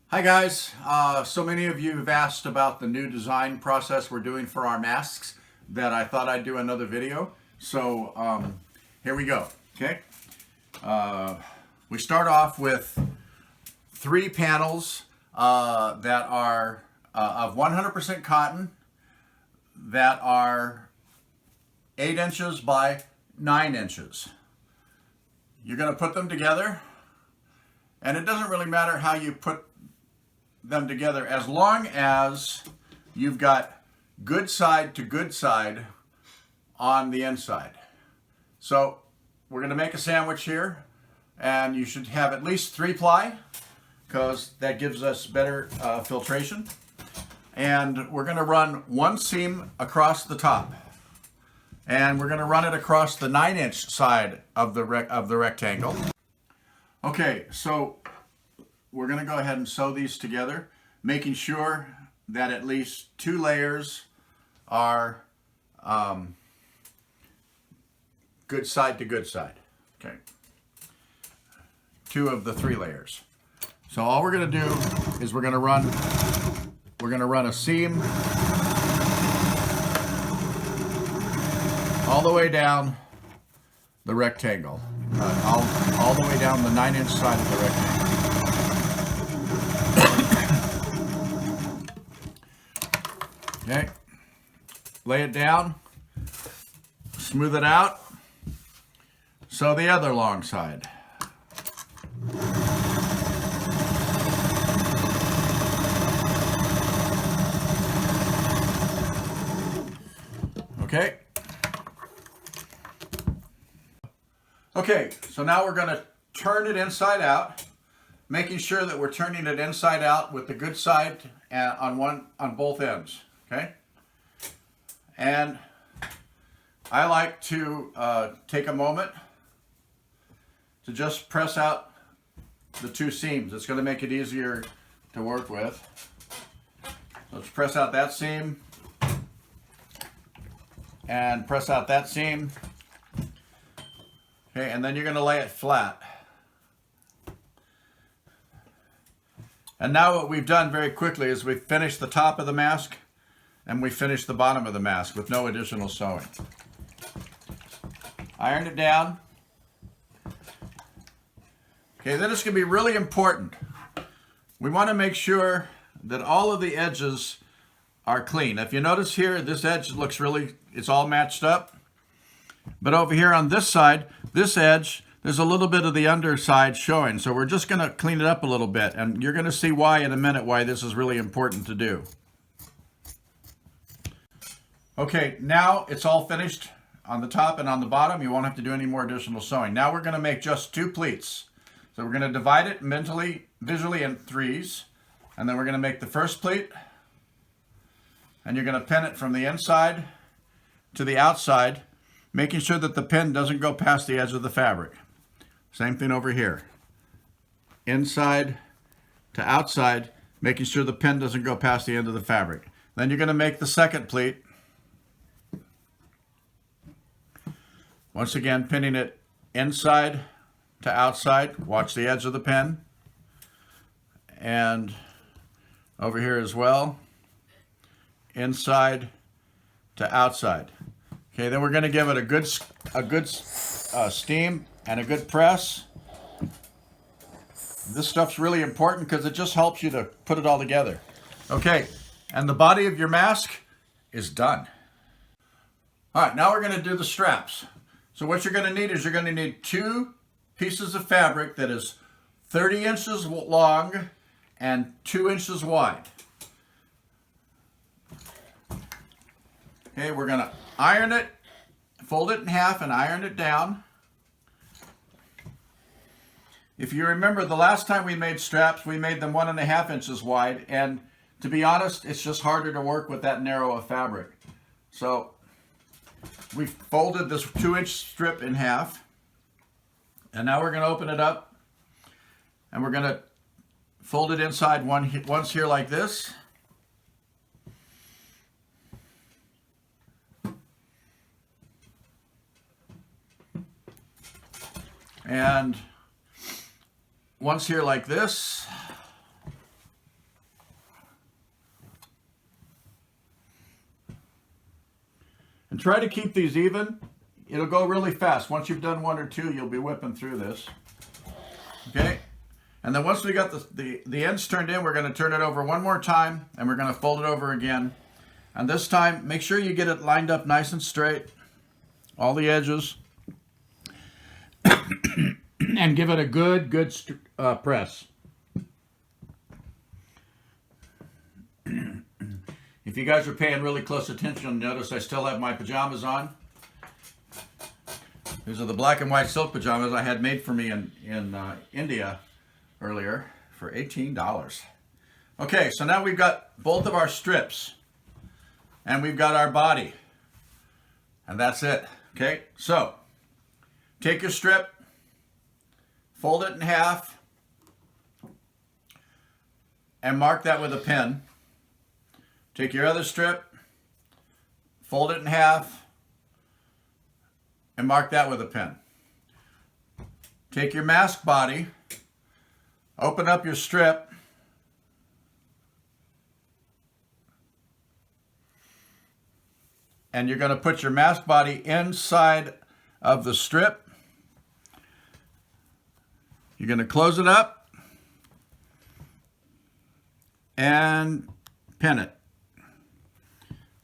Hi guys, so many of you have asked about the new design process we're doing for our masks that I thought I'd do another video. So here we go, okay? We start off with 3 panels that are of 100% cotton that are 8 inches by 9 inches. You're going to put them together, and it doesn't really matter how you put them together as long as you've got good side to good side on the inside. So we're going to make a sandwich here, and you should have at least 3 ply because that gives us better filtration. And we're going to run 1 seam across the top, and we're going to run it across the 9-inch side of the rectangle. Okay, so we're going to go ahead and sew these together, making sure that at least 2 layers are good side to good side. Okay, 2 of the 3 layers. So all we're going to do is we're going to run a seam all the way down the rectangle, all the way down the 9-inch side of the rectangle. Okay, lay it down, smooth it out, sew the other long side. Okay. Okay, so now we're going to turn it inside out, making sure that we're turning it inside out with the good side on both ends. Okay, and I like to take a moment to just press out the 2 seams. It's going to make it easier to work with. Let's press out that seam and press out that seam. Okay, and then you're going to lay it flat. And now what we've done very quickly is we've finished the top of the mask and we finished the bottom of the mask with no additional sewing. Iron it down. Okay, then it's going to be really important. We want to make sure that all of the edges are clean. If you notice here, this edge looks it's all matched up. But over here on this side, this edge, there's a little bit of the underside showing. So we're just going to clean it up a little bit. And you're going to see why in a minute, why this is really important to do. Okay, now it's all finished on the top and on the bottom. You won't have to do any more additional sewing. Now we're going to make just 2 pleats. So we're going to divide it visually in 3s. And then we're going to make the first pleat. And you're going to pin it from the inside to the outside, making sure that the pin doesn't go past the edge of the fabric. Same thing over here. Inside to outside, making sure the pin doesn't go past the end of the fabric. Then you're going to make the second pleat. Once again, pinning it inside to outside. Watch the edge of the pin. And over here as well. Inside to outside. Okay, then we're going to give it a good steam and a good press. This stuff's really important because it just helps you to put it all together. Okay, and the body of your mask is done. All right, now we're going to do the straps. So what you're going to need is you're going to need 2 pieces of fabric that is 30 inches long and 2 inches wide. Okay, we're going to iron it, fold it in half and iron it down. If you remember, the last time we made straps, we made them 1.5 inches wide, and to be honest, it's just harder to work with that narrow of fabric. So we folded this 2-inch strip in half, and now we're going to open it up, and we're going to fold it inside once here like this. And once here like this. And try to keep these even. It'll go really fast. Once you've done one or two, you'll be whipping through this. Okay? And then once we got the ends turned in, we're going to turn it over one more time, and we're going to fold it over again. And this time, make sure you get it lined up nice and straight, all the edges, and give it a good press. If you guys are paying really close attention, notice I still have my pajamas on. These are the black and white silk pajamas I had made for me in India earlier for $18. Okay, so now we've got both of our strips and we've got our body, and that's it. Okay, so take your strip, fold it in half, and mark that with a pen. Take your other strip, fold it in half, and mark that with a pen. Take your mask body, open up your strip, and you're going to put your mask body inside of the strip. You're going to close it up and pin it.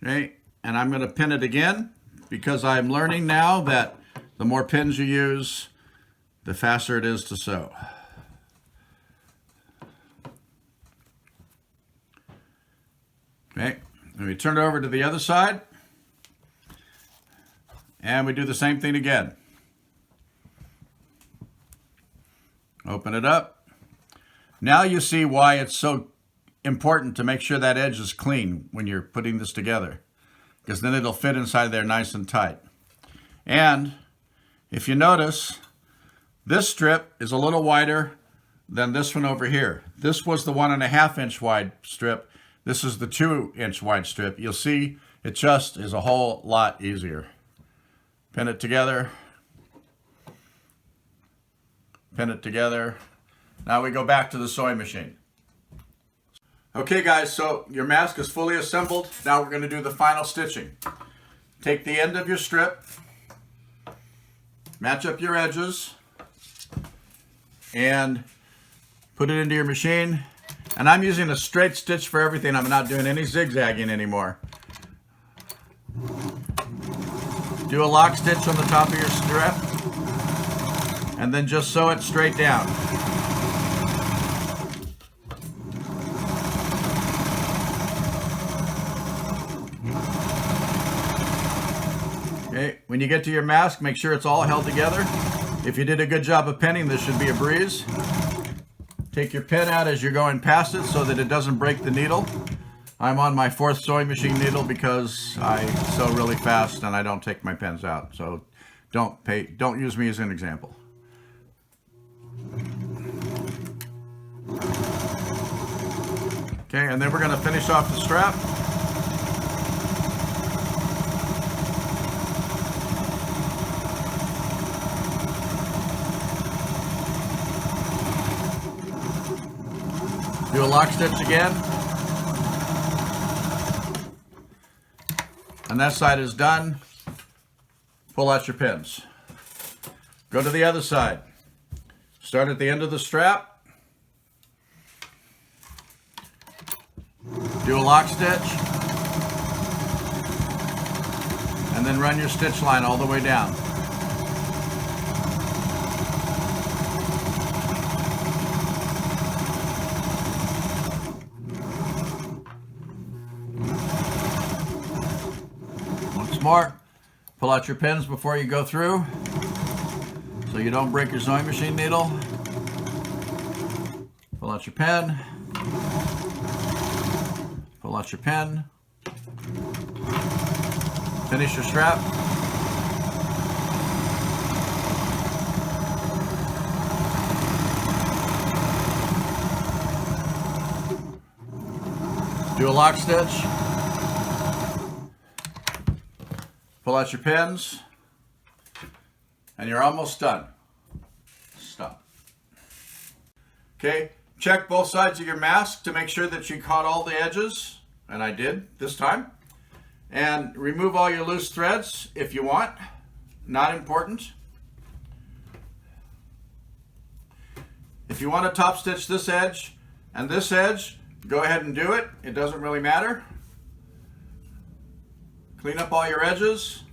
Okay, and I'm going to pin it again because I'm learning now that the more pins you use, the faster it is to sew. Okay, and we turn it over to the other side, and we do the same thing again. Open it up. Now you see why it's so important to make sure that edge is clean when you're putting this together, because then it'll fit inside there nice and tight. And if you notice, this strip is a little wider than this one over here. This was the 1.5 inch wide strip. This is the 2 inch wide strip. You'll see it just is a whole lot easier. Pin it together. Pin it together. Now we go back to the sewing machine. Okay guys, so your mask is fully assembled. Now we're going to do the final stitching. Take the end of your strip, match up your edges, and put it into your machine. And I'm using a straight stitch for everything. I'm not doing any zigzagging anymore. Do a lock stitch on the top of your strip, and then just sew it straight down. Okay, when you get to your mask, make sure it's all held together. If you did a good job of pinning, this should be a breeze. Take your pin out as you're going past it so that it doesn't break the needle. I'm on my 4th sewing machine needle because I sew really fast and I don't take my pins out. So don't use me as an example. Okay, and then we're going to finish off the strap. Do a lock stitch again. And that side is done. Pull out your pins. Go to the other side. Start at the end of the strap. Do a lock stitch. And then run your stitch line all the way down. More. Pull out your pins before you go through so you don't break your sewing machine needle. Pull out your pen. Pull out your pen. Finish your strap. Do a lock stitch. Pull out your pins, and you're almost done. Stop. Okay, check both sides of your mask to make sure that you caught all the edges, and I did this time. And remove all your loose threads if you want. Not important. If you want to top stitch this edge and this edge, go ahead and do it. It doesn't really matter. Clean up all your edges.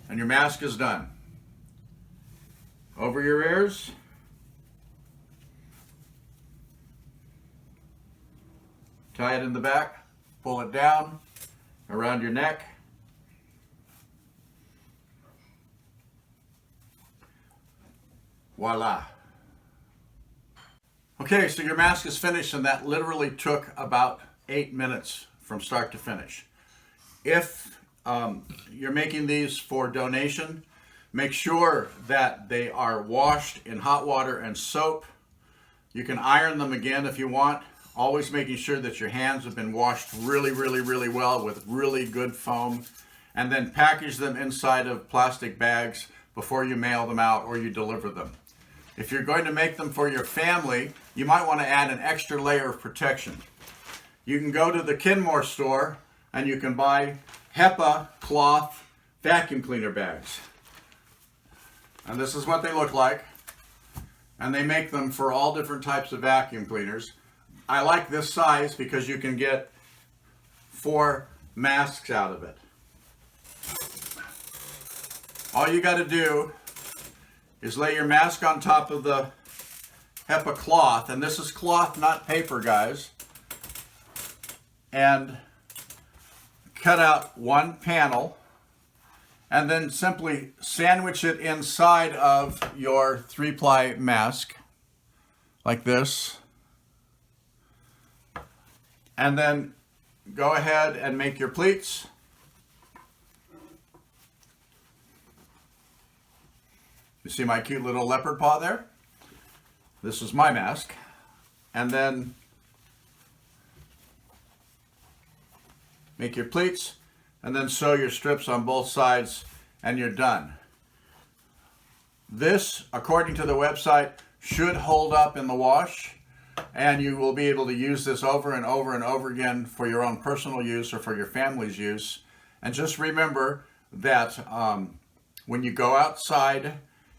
And your mask is done. Over your ears. Tie it in the back, pull it down, around your neck. Voila. Okay, so your mask is finished, and that literally took about 8 minutes from start to finish. If you're making these for donation, make sure that they are washed in hot water and soap. You can iron them again if you want. Always making sure that your hands have been washed really, really, really well with really good foam, and then package them inside of plastic bags before you mail them out or you deliver them. If you're going to make them for your family, you might want to add an extra layer of protection. You can go to the Kenmore store and you can buy Hepa cloth vacuum cleaner bags. And this is what they look like. And they make them for all different types of vacuum cleaners. I like this size because you can get 4 masks out of it. All you got to do is lay your mask on top of the Hepa cloth, and this is cloth, not paper, guys, and cut out one panel, and then simply sandwich it inside of your 3-ply mask, like this. And then go ahead and make your pleats. You see my cute little leopard paw there? This is my mask. And then make your pleats and then sew your strips on both sides and you're done. This, according to the website, should hold up in the wash. And you will be able to use this over and over and over again for your own personal use or for your family's use. And just remember that when you go outside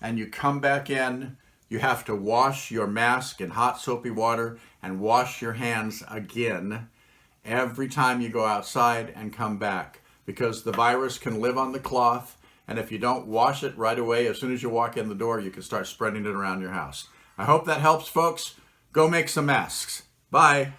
and you come back in, you have to wash your mask in hot soapy water and wash your hands again every time you go outside and come back, because the virus can live on the cloth, and if you don't wash it right away, as soon as you walk in the door, you can start spreading it around your house. I hope that helps, folks. Go make some masks. Bye.